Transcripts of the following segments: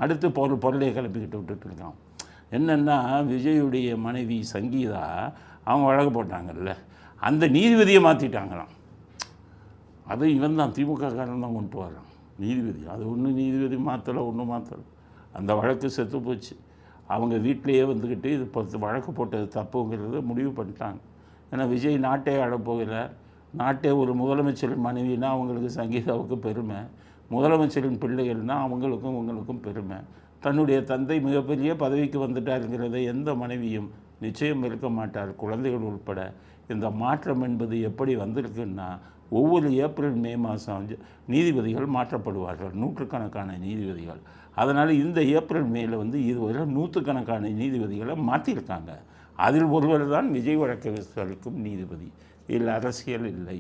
அடுத்து பொருளையை கிளப்பிக்கிட்டு விட்டுட்டு இருக்கான். என்னென்னா, விஜயுடைய மனைவி சங்கீதா அவங்க வழக்கு போட்டாங்கல்ல, அந்த நீதிபதியை மாற்றிட்டாங்களாம். அது இவன் தான் திமுக காரன் தான் கொண்டு வரான் நீதிபதி. அது ஒன்றும் நீதிபதி மாற்றலை, ஒன்றும் மாற்றலை. அந்த வழக்கு செத்து போச்சு. அவங்க வீட்டிலையே வந்துக்கிட்டு இது வழக்கு போட்டது தப்புங்கிறத முடிவு பண்ணிட்டாங்க. ஏன்னா விஜய் நாட்டே ஆளப்போகிறார். நாட்டே ஒரு முதலமைச்சரின் மனைவினா அவங்களுக்கு சங்கீதாவுக்கு பெருமை, முதலமைச்சரின் பிள்ளைகள்னால் அவங்களுக்கும் உங்களுக்கும் பெருமை. தன்னுடைய தந்தை மிகப்பெரிய பதவிக்கு வந்துட்டாருங்கிறத எந்த மனைவியும் நிச்சயம் இருக்க மாட்டார், குழந்தைகள் உட்பட. இந்த மாற்றம் என்பது எப்படி வந்திருக்குன்னா, ஒவ்வொரு ஏப்ரல் மே மாதம் நீதிபதிகள் மாற்றப்படுவார்கள், நூற்றுக்கணக்கான நீதிபதிகள். அதனால் இந்த ஏப்ரல் மேல இதுவரை நூற்றுக்கணக்கான நீதிபதிகளை மாற்றியிருக்காங்க. அதில் ஒருவர் தான் விஜய் வழக்கு விசாரிக்கும் நீதிபதி. இதில் அரசியல் இல்லை,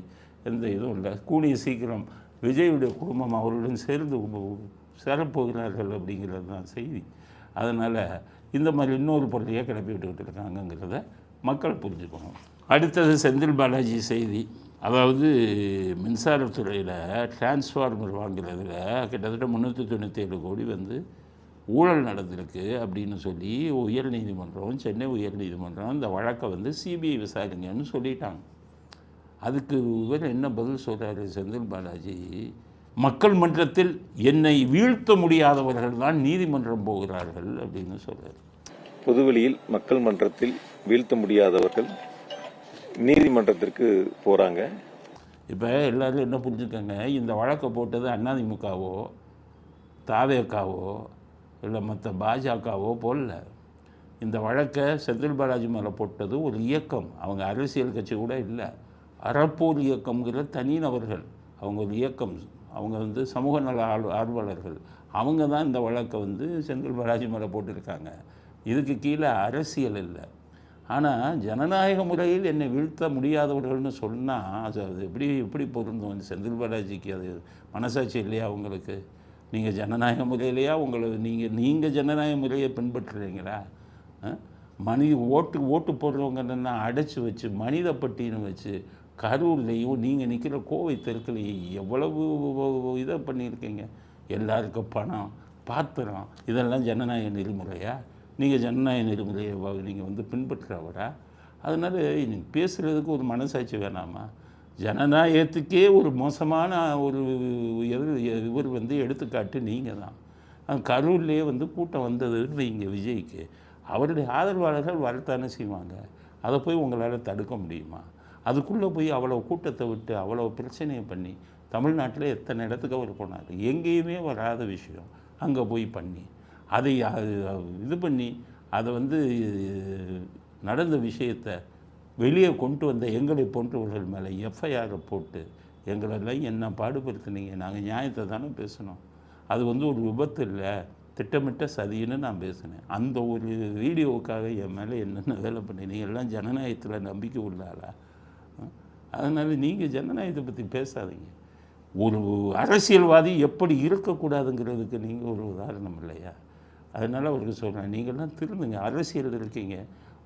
எந்த இதுவும் இல்லை. கூடிய சீக்கிரம் விஜயுடைய குடும்பம் அவர்களுடன் சேர்ந்து சேரப்போகிறார்கள் அப்படிங்கிறது தான் செய்தி. அதனால் இந்த மாதிரி இன்னொரு பொருளையே கிளப்பி விட்டுக்கிட்டு இருக்காங்கங்கிறத மக்கள் புரிஞ்சுக்கணும். அடுத்தது செந்தில் பாலாஜி செய்தி. அதாவது மின்சாரத்துறையில் டிரான்ஸ்ஃபார்மர் வாங்குறதுல கிட்டத்தட்ட 397 கோடி ஊழல் நடந்திருக்கு அப்படின்னு சொல்லி உயர்நீதிமன்றம், சென்னை உயர்நீதிமன்றம் இந்த வழக்கை சிபிஐ விசாரிங்கன்னு சொல்லிட்டாங்க. அதுக்கு இவர் என்ன பதில் சொல்கிறாரு செந்தில் பாலாஜி? மக்கள் மன்றத்தில் என்னை வீழ்த்த முடியாதவர்கள் தான் நீதிமன்றம் போகிறார்கள் அப்படின்னு சொல்கிறார். பொதுவெளியில் மக்கள் மன்றத்தில் வீழ்த்த முடியாதவர்கள் நீதிமன்றத்திற்கு போகிறாங்க. இப்போ எல்லோரும் என்ன புரிஞ்சுக்கோங்க, இந்த வழக்கை போட்டது அதிமுகவோ தாவேக்காவோ இல்லை மற்ற பாஜகவோ போடல. இந்த வழக்கை செந்தில் பாலாஜி மேலே போட்டது ஒரு இயக்கம். அவங்க அரசியல் கட்சி கூட இல்லை, அறப்போர் இயக்கம்ங்கிற தனிநபர்கள். அவங்க ஒரு இயக்கம், அவங்க சமூக நல ஆர்வலர்கள். அவங்க தான் இந்த வழக்கை செந்தில் பாலாஜி மேலே போட்டிருக்காங்க. இதுக்கு கீழே அரசியல் இல்லை. ஆனால் ஜனநாயக முறையில் என்னை வீழ்த்த முடியாதவர்கள்னு சொன்னால் அது எப்படி பொருந்தும்? செந்தில் பாலாஜிக்கு அது மனசாட்சி இல்லையா உங்களுக்கு? நீங்கள் ஜனநாயக முறையிலையா நீங்கள் ஜனநாயக முறையை பின்பற்றுறீங்களா? ஓட்டு போடுறவங்கன்னா அடைச்சி வச்சு மனித பட்டின்னு வச்சு கரூர்லேயும் நீங்கள் நிற்கிற கோவை தெருக்களையும் எவ்வளவு இதை பண்ணியிருக்கீங்க. எல்லாருக்கும் பணம், பாத்திரம், இதெல்லாம் ஜனநாயக நெறிமுறையா? நீங்கள் ஜனநாயக நெறிமுறையை நீங்கள் பின்பற்றுறவரா? அதனால் நீங்கள் பேசுகிறதுக்கு ஒரு மனசாட்சி வேணாமா? ஜனநாயகத்துக்கே ஒரு மோசமான ஒரு இவர் எடுத்துக்காட்டு நீங்கள் தான். கரூர்லேயே கூட்டம் வந்ததுன்னு இங்கே விஜய்க்கு அவருடைய ஆதரவாளர்கள் வரத்தானே செய்வாங்க. அதை போய் உங்களால் தடுக்க முடியுமா? அதுக்குள்ளே போய் அவ்வளோ கூட்டத்தை விட்டு அவ்வளோ பிரச்சனையை பண்ணி தமிழ்நாட்டில் எத்தனை இடத்துக்கு அவர் போனார், எங்கேயுமே வராத விஷயம் அங்கே போய் பண்ணி அதை இது பண்ணி அதை நடந்த விஷயத்தை வெளியே கொண்டு வந்த எங்களை போன்றவர்கள் மேலே எஃப்ஐஆரை போட்டு எங்களெல்லாம் என்ன பாடுபடுத்துனீங்க? நாங்கள் நியாயத்தை தானே பேசணும். அது ஒரு விபத்து இல்லை, திட்டமிட்ட சதின்னு நான் பேசினேன். அந்த ஒரு வீடியோவுக்காக என் மேலே என்னென்ன வேலை பண்ணீங்க? எல்லாம் ஜனநாயகத்தில் நம்பிக்கை உள்ளாளா? அதனால் நீங்கள் ஜனநாயகத்தை பற்றி பேசாதீங்க. ஒரு அரசியல்வாதி எப்படி இருக்கக்கூடாதுங்கிறதுக்கு நீங்கள் ஒரு உதாரணம் இல்லையா? அதனால் அவருக்கு சொல்கிறேன், நீங்கள்லாம் திருந்துங்க. அரசியல் இருக்கீங்க,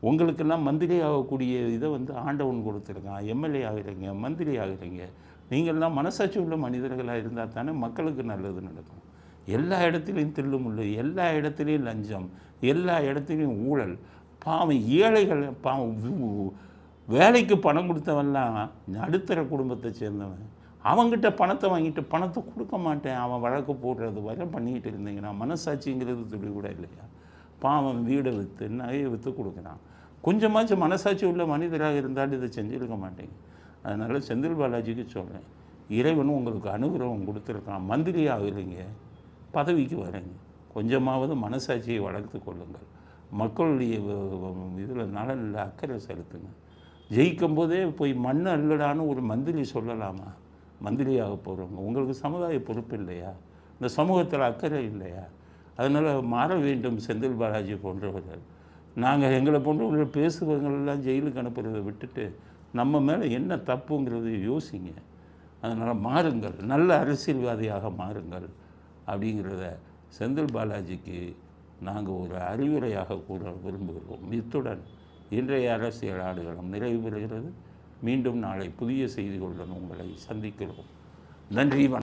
உங்களுக்கெல்லாம் மந்திரி ஆகக்கூடிய இதை ஆண்டவன் கொடுத்துருக்கான். எம்எல்ஏ ஆகிறீங்க, மந்திரி ஆகிறீங்க. நீங்கள்லாம் மனசாட்சி உள்ள மனிதர்களாக இருந்தால் தானே மக்களுக்கு நல்லது நடக்கும். எல்லா இடத்துலையும் தில்லுமுள்ளு, எல்லா இடத்துலையும் லஞ்சம், எல்லா இடத்துலையும் ஊழல். பாவம் ஏழைகள், பாவம் வேலைக்கு பணம் கொடுத்தவன்லாம் நடுத்தர குடும்பத்தை சேர்ந்தவன். அவங்ககிட்ட பணத்தை வாங்கிட்டு பணத்தை கொடுக்க மாட்டேன் அவன் வழக்கு போடுறது வரை பண்ணிக்கிட்டு இருந்தீங்கன்னா மனசாட்சிங்கிறது துளி கூட இல்லையா? பாவம் வீடை விற்று நகையை விற்று கொடுக்குறான். கொஞ்சமாச்சும் மனசாட்சி உள்ள மனிதராக இருந்தாலும் இதை செஞ்சுருக்க மாட்டேங்க. அதனால் செந்தில் பாலாஜிக்கு சொல்கிறேன், இறைவனும் உங்களுக்கு அனுகிரகம் கொடுத்துருக்கான். மந்திரி ஆகுறீங்க, பதவிக்கு வரீங்க, கொஞ்சமாவது மனசாட்சியை வளர்த்து கொள்ளுங்கள். மக்களுடைய இதில் நலனில் அக்கறை செலுத்துங்க. ஜெயிக்கும் போதே போய் மண் அல்லடான்னு ஒரு மந்திரி சொல்லலாமா? மந்திரியாக போகிறவங்க உங்களுக்கு சமுதாய பொறுப்பு இல்லையா? இந்த சமூகத்தில் அக்கறை இல்லையா? அதனால் மாற வேண்டும் செந்தில் பாலாஜி போன்றவர்கள். நாங்கள் எங்களை போன்றவர்கள் பேசுபவங்களெல்லாம் ஜெயிலுக்கு அனுப்புறதை விட்டுட்டு நம்ம மேலே என்ன தப்புங்கிறது யோசிங்க. அதனால் மாறுங்கள், நல்ல அரசியல்வாதியாக மாறுங்கள் அப்படிங்கிறத செந்தில் பாலாஜிக்கு நாங்கள் ஒரு அறிவுரையாக கூற விரும்புகிறோம். இத்துடன் இன்றைய அரசியல் ஆடுகளம் நிறைவு பெறுகிறது. மீண்டும் நாளை புதிய செய்திகளுடன் உங்களை சந்திக்கிறோம். நன்றி.